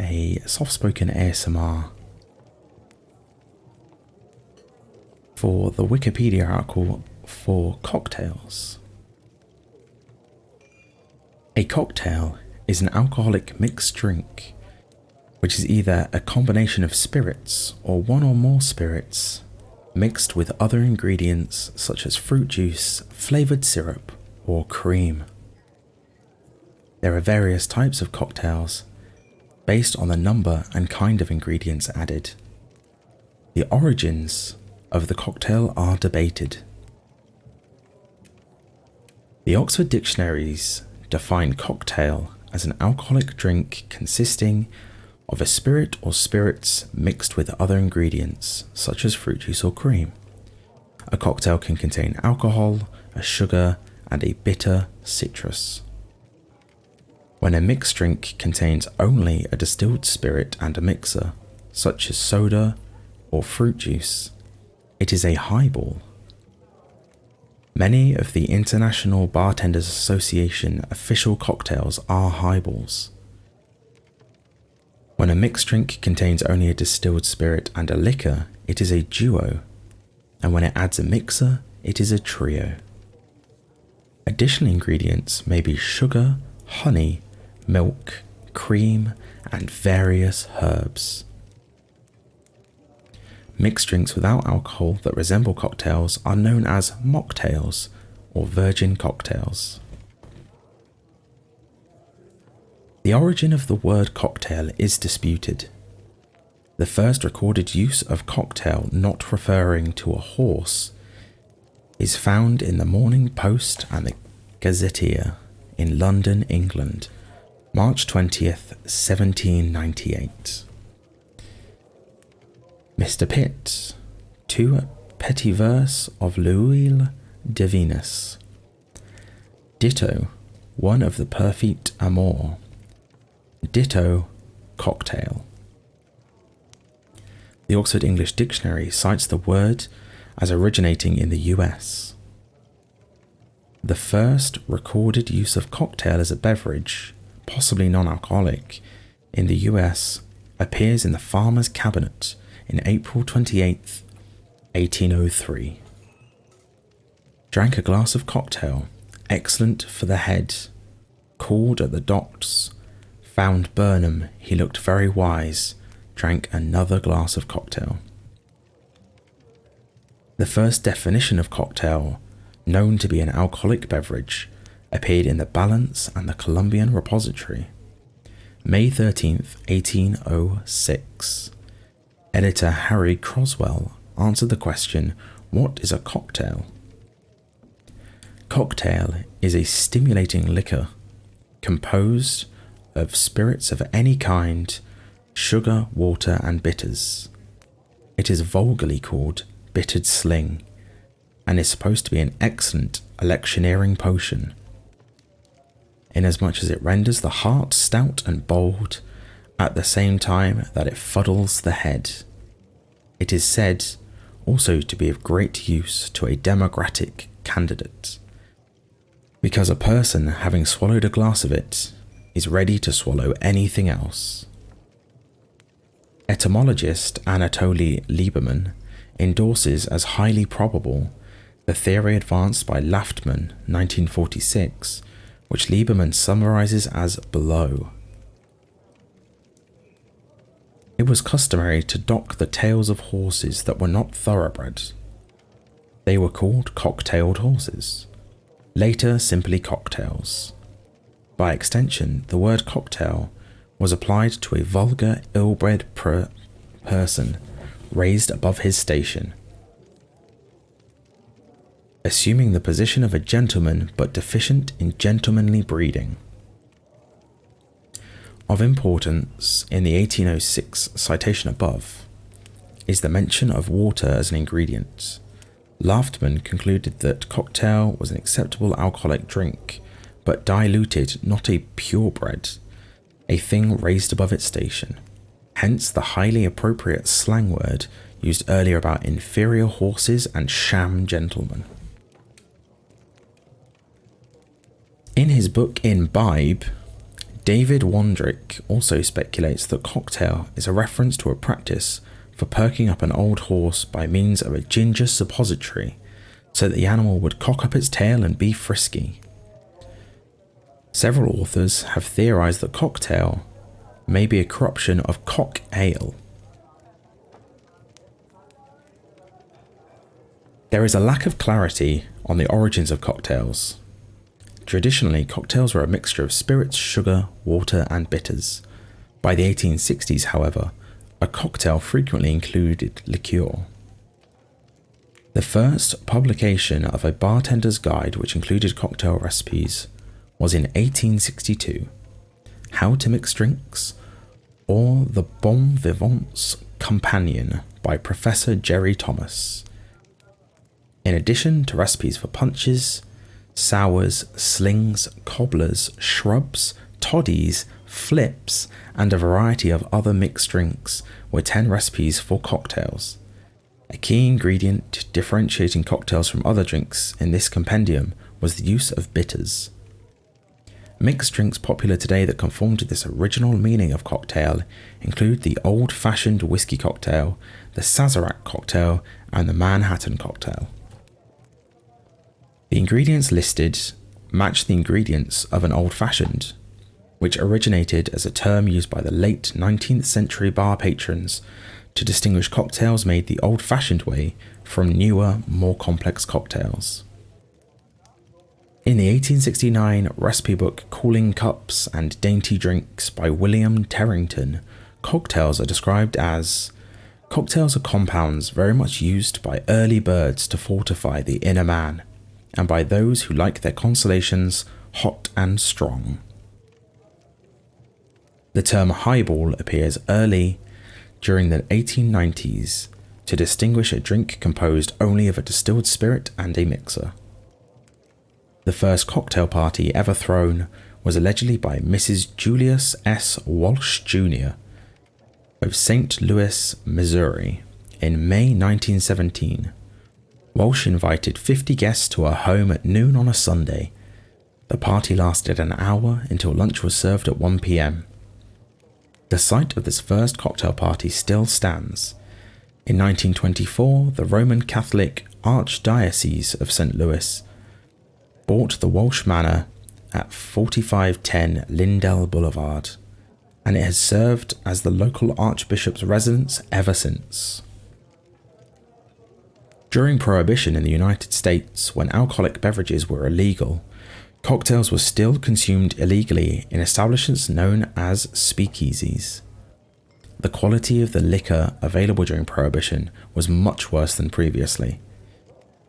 a soft-spoken ASMR for the Wikipedia article for cocktails. A cocktail is an alcoholic mixed drink, which is either a combination of spirits or one or more spirits mixed with other ingredients such as fruit juice, flavoured syrup, or cream. There are various types of cocktails based on the number and kind of ingredients added. The origins of the cocktail are debated. The Oxford Dictionaries define cocktail as an alcoholic drink consisting of a spirit or spirits mixed with other ingredients such as fruit juice or cream. A cocktail can contain alcohol, a sugar, and a bitter citrus. When a mixed drink contains only a distilled spirit and a mixer, such as soda or fruit juice, it is a highball. Many of the International Bartenders Association official cocktails are highballs. When a mixed drink contains only a distilled spirit and a liquor, it is a duo, and when it adds a mixer, it is a trio. Additional ingredients may be sugar, honey, milk, cream, and various herbs. Mixed drinks without alcohol that resemble cocktails are known as mocktails or virgin cocktails. The origin of the word cocktail is disputed. The first recorded use of cocktail not referring to a horse is found in the Morning Post and the Gazetteer in London, England, March 20th, 1798. Mr. Pitt, to petit verse of l'huile de Venus. Ditto, one of the perfect amour. Ditto, cocktail. The Oxford English Dictionary cites the word as originating in the US. The first recorded use of cocktail as a beverage, possibly non-alcoholic, in the US appears in the Farmer's Cabinet in April 28th, 1803. Drank a glass of cocktail, excellent for the head, called at the docks, found Burnham, he looked very wise, drank another glass of cocktail. The first definition of cocktail, known to be an alcoholic beverage, appeared in the Balance and the Columbian Repository, May 13th, 1806. Editor Harry Croswell answered the question, "What is a cocktail?" Cocktail is a stimulating liquor composed of spirits of any kind, sugar, water, and bitters. It is vulgarly called bittered sling and is supposed to be an excellent electioneering potion, inasmuch as it renders the heart stout and bold at the same time that it fuddles the head. It is said also to be of great use to a democratic candidate, because a person having swallowed a glass of it is ready to swallow anything else. Etymologist Anatoly Lieberman endorses as highly probable the theory advanced by Laftman 1946, which Lieberman summarizes as below. It was customary to dock the tails of horses that were not thoroughbred. They were called cock-tailed horses, later simply cocktails. By extension, the word cocktail was applied to a vulgar, ill-bred person raised above his station, assuming the position of a gentleman but deficient in gentlemanly breeding. Of importance in the 1806 citation above is the mention of water as an ingredient. Laftman concluded that cocktail was an acceptable alcoholic drink, but diluted, not a purebred, a thing raised above its station. Hence the highly appropriate slang word used earlier about inferior horses and sham gentlemen. In his book Imbibe, David Wondrich also speculates that cocktail is a reference to a practice for perking up an old horse by means of a ginger suppository so that the animal would cock up its tail and be frisky. Several authors have theorized that cocktail may be a corruption of cock ale. There is a lack of clarity on the origins of cocktails. Traditionally, cocktails were a mixture of spirits, sugar, water, and bitters. By the 1860s, however, a cocktail frequently included liqueur. The first publication of a bartender's guide which included cocktail recipes was in 1862, How to Mix Drinks, or The Bon Vivant's Companion by Professor Jerry Thomas. In addition to recipes for punches, sours, slings, cobblers, shrubs, toddies, flips, and a variety of other mixed drinks were 10 recipes for cocktails. A key ingredient differentiating cocktails from other drinks in this compendium was the use of bitters. Mixed drinks popular today that conform to this original meaning of cocktail include the old-fashioned whiskey cocktail, the Sazerac cocktail, and the Manhattan cocktail. The ingredients listed match the ingredients of an old-fashioned, which originated as a term used by the late 19th century bar patrons to distinguish cocktails made the old-fashioned way from newer, more complex cocktails. In the 1869 recipe book Cooling Cups and Dainty Drinks by William Terrington, cocktails are described as cocktails are compounds very much used by early birds to fortify the inner man, and by those who like their consolations hot and strong. The term highball appears early during the 1890s to distinguish a drink composed only of a distilled spirit and a mixer. The first cocktail party ever thrown was allegedly by Mrs. Julius S. Walsh Jr. of St. Louis, Missouri, in May 1917. Walsh invited 50 guests to her home at noon on a Sunday. The party lasted an hour until lunch was served at 1 p.m. The site of this first cocktail party still stands. In 1924, the Roman Catholic Archdiocese of St. Louis bought the Walsh Manor at 4510 Lindell Boulevard, and it has served as the local archbishop's residence ever since. During Prohibition in the United States, when alcoholic beverages were illegal, cocktails were still consumed illegally in establishments known as speakeasies. The quality of the liquor available during Prohibition was much worse than previously.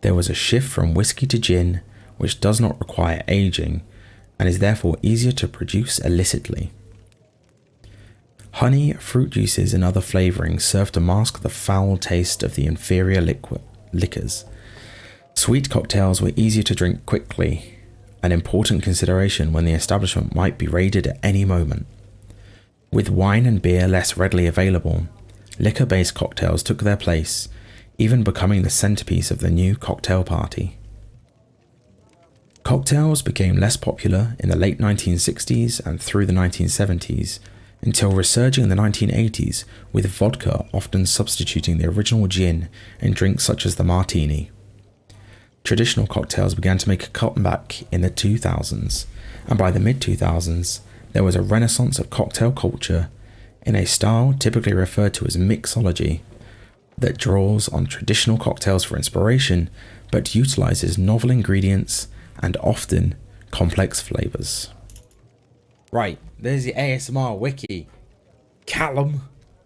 There was a shift from whiskey to gin, which does not require aging, and is therefore easier to produce illicitly. Honey, fruit juices, and other flavourings served to mask the foul taste of the inferior liquors. Sweet cocktails were easier to drink quickly, an important consideration when the establishment might be raided at any moment. With wine and beer less readily available, liquor-based cocktails took their place, even becoming the centerpiece of the new cocktail party. Cocktails became less popular in the late 1960s and through the 1970s, until resurging in the 1980s, with vodka often substituting the original gin in drinks such as the martini. Traditional cocktails began to make a comeback in the 2000s, and by the mid-2000s, there was a renaissance of cocktail culture in a style typically referred to as mixology that draws on traditional cocktails for inspiration, but utilizes novel ingredients and often complex flavors. Right, there's the ASMR wiki. Callum.